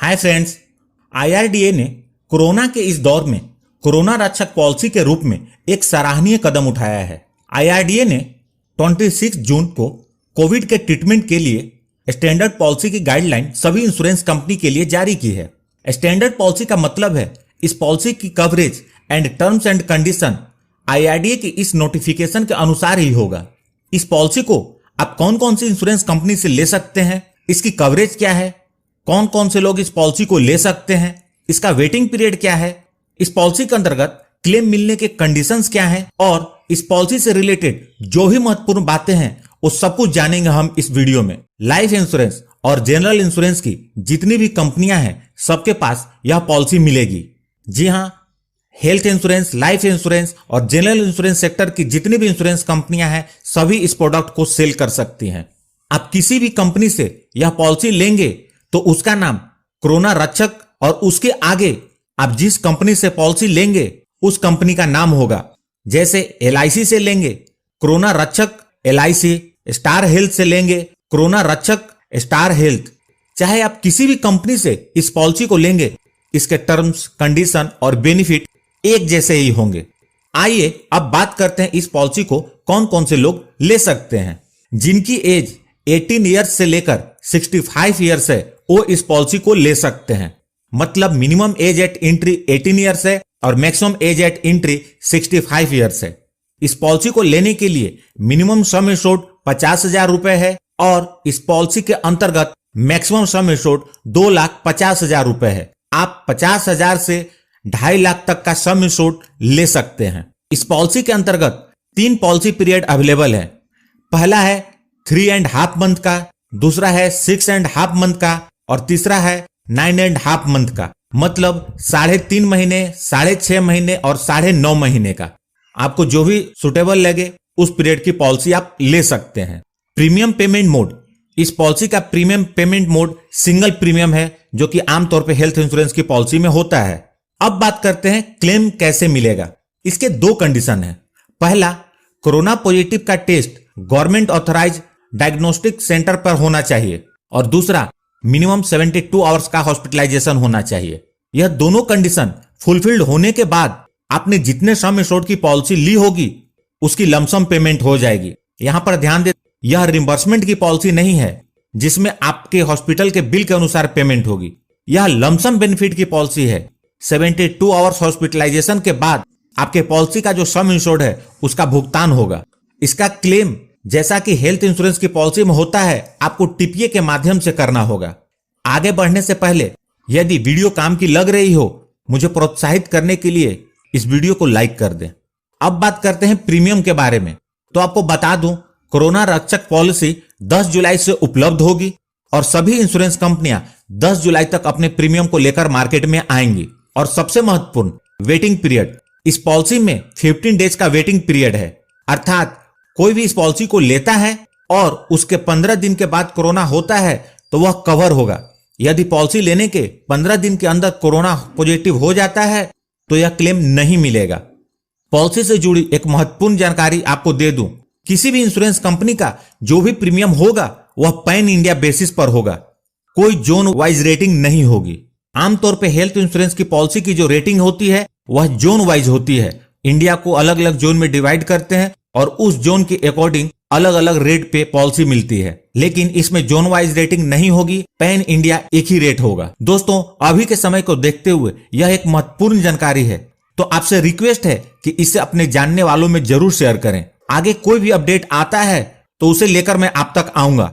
Hi friends, IRDA ने corona के इस दौर में कोरोना रक्षक पॉलिसी के रूप में एक सराहनीय कदम उठाया है। आईआरडीए ने 26 जून को कोविड के ट्रीटमेंट के लिए स्टैंडर्ड पॉलिसी की गाइडलाइन सभी इंश्योरेंस कंपनी के लिए जारी की है। स्टैंडर्ड पॉलिसी का मतलब है इस पॉलिसी की coverage and terms and condition IRDA की इस नोटिफिकेशन के अनुसार ही होगा। इस पॉलिसी को आप कौन कौन सी इंश्योरेंस कंपनी से ले सकते हैं, इसकी कवरेज क्या है, कौन कौन से लोग इस पॉलिसी को ले सकते हैं, इसका वेटिंग पीरियड क्या है, इस पॉलिसी के अंतर्गत क्लेम मिलने के कंडीशंस क्या हैं और इस पॉलिसी से रिलेटेड जो भी महत्वपूर्ण बातें हैं वो सब कुछ जानेंगे हम इस वीडियो में। लाइफ इंश्योरेंस और जनरल इंश्योरेंस की जितनी भी कंपनियां हैं सबके पास यह पॉलिसी मिलेगी। जी हां, हेल्थ इंश्योरेंस, लाइफ इंश्योरेंस और जनरल इंश्योरेंस सेक्टर की जितनी भी इंश्योरेंस कंपनियां हैं सभी इस प्रोडक्ट को सेल कर सकती हैं। आप किसी भी कंपनी से यह पॉलिसी लेंगे तो उसका नाम कोरोना रक्षक और उसके आगे आप जिस कंपनी से पॉलिसी लेंगे उस कंपनी का नाम होगा। जैसे एलआईसी से लेंगे कोरोना रक्षक एलआईसी, स्टार हेल्थ से लेंगे कोरोना रक्षक स्टार हेल्थ। चाहे आप किसी भी कंपनी से इस पॉलिसी को लेंगे, इसके टर्म्स, कंडीशन और बेनिफिट एक जैसे ही होंगे। आइए अब बात करते हैं इस पॉलिसी को कौन कौन से लोग ले सकते हैं। जिनकी एज 18 ईयर्स से लेकर 65 ईयर्स है वो इस पॉलिसी को ले सकते हैं। मतलब minimum age eight entry 18 years है और maximum age eight entry 65 years है। इस पॉलिसी को लेने के लिए मिनिमम सम एश्योर्ड 50,000 रुपए है और इस पॉलिसी के अंतर्गत मैक्सिमम सम एश्योर्ड 2,50,000 रुपए है। आप 50,000 से 2.5 लाख तक का सम एश्योर्ड ले सकते हैं। इस पॉलिसी के अंतर्गत 3 पॉलिसी पीरियड अवेलेबल है। पहला है 3.5 मंथ का, दूसरा है 6.5 मंथ का और तीसरा है 9.5 मंथ का। मतलब 3.5 महीने, 6.5 महीने और 9.5 महीने का। आपको जो भी सुटेबल लगे उस पीरियड की पॉलिसी आप ले सकते हैं। प्रीमियम पेमेंट मोड, इस पॉलिसी का premium payment mode single premium है जो कि आमतौर पे हेल्थ इंश्योरेंस की पॉलिसी में होता है। अब बात करते हैं क्लेम कैसे मिलेगा। इसके 2 कंडीशन है। पहला, कोरोना पॉजिटिव का test government authorise diagnostic centre पर होना चाहिए और दूसरा मिनिमम 72 आवर्स का हॉस्पिटलाइजेशन होना चाहिए। यह दोनों कंडीशन फुलफिल्ड होने के बाद आपने जितने सम एश्योर्ड की पॉलिसी ली होगी उसकी लमसम पेमेंट हो जाएगी। यहां पर ध्यान दें, यह रिम्बर्समेंट की पॉलिसी नहीं है जिसमें आपके हॉस्पिटल के बिल के अनुसार पेमेंट होगी। यह लमसम बेनिफिट की पॉलिसी है। 72 आवर्स हॉस्पिटलाइजेशन के बाद आपके पॉलिसी का जो सम इंश्योर्ड है उसका भुगतान होगा। इसका क्लेम जैसा कि हेल्थ इंश्योरेंस की पॉलिसी में होता है आपको टीपीए के माध्यम से करना होगा। आगे बढ़ने से पहले यदि वीडियो काम की लग रही हो, मुझे प्रोत्साहित करने के लिए इस वीडियो को लाइक कर दें। अब बात करते हैं प्रीमियम के बारे में। तो आपको बता दूं, कोरोना रक्षक पॉलिसी 10 जुलाई से उपलब्ध होगी और सभी इंश्योरेंस कंपनियां 10 जुलाई तक अपने प्रीमियम को लेकर मार्केट में आएंगी। और सबसे महत्वपूर्ण, वेटिंग पीरियड। इस पॉलिसी में 15 डेज का वेटिंग पीरियड है। अर्थात कोई भी इस पॉलिसी को लेता है और उसके 15 दिन के बाद कोरोना होता है तो वह कवर होगा। यदि पॉलिसी लेने के 15 दिन के अंदर कोरोना पॉजिटिव हो जाता है तो यह क्लेम नहीं मिलेगा। पॉलिसी से जुड़ी एक महत्वपूर्ण जानकारी आपको दे दूं, किसी भी इंश्योरेंस कंपनी का जो भी प्रीमियम होगा वह पैन इंडिया बेसिस पर होगा। कोई जोन वाइज रेटिंग नहीं होगी। आमतौर पे हेल्थ इंश्योरेंस की पॉलिसी की जो रेटिंग होती है वह जोन वाइज होती है। इंडिया को अलग अलग जोन में डिवाइड करते हैं और उस जोन के अकॉर्डिंग अलग अलग रेट पे पॉलिसी मिलती है। लेकिन इसमें जोन वाइज रेटिंग नहीं होगी, पैन इंडिया एक ही रेट होगा। दोस्तों, अभी के समय को देखते हुए यह एक महत्वपूर्ण जानकारी है, तो आपसे रिक्वेस्ट है कि इसे अपने जानने वालों में जरूर शेयर करें। आगे कोई भी अपडेट आता है तो उसे लेकर मैं आप तक आऊंगा।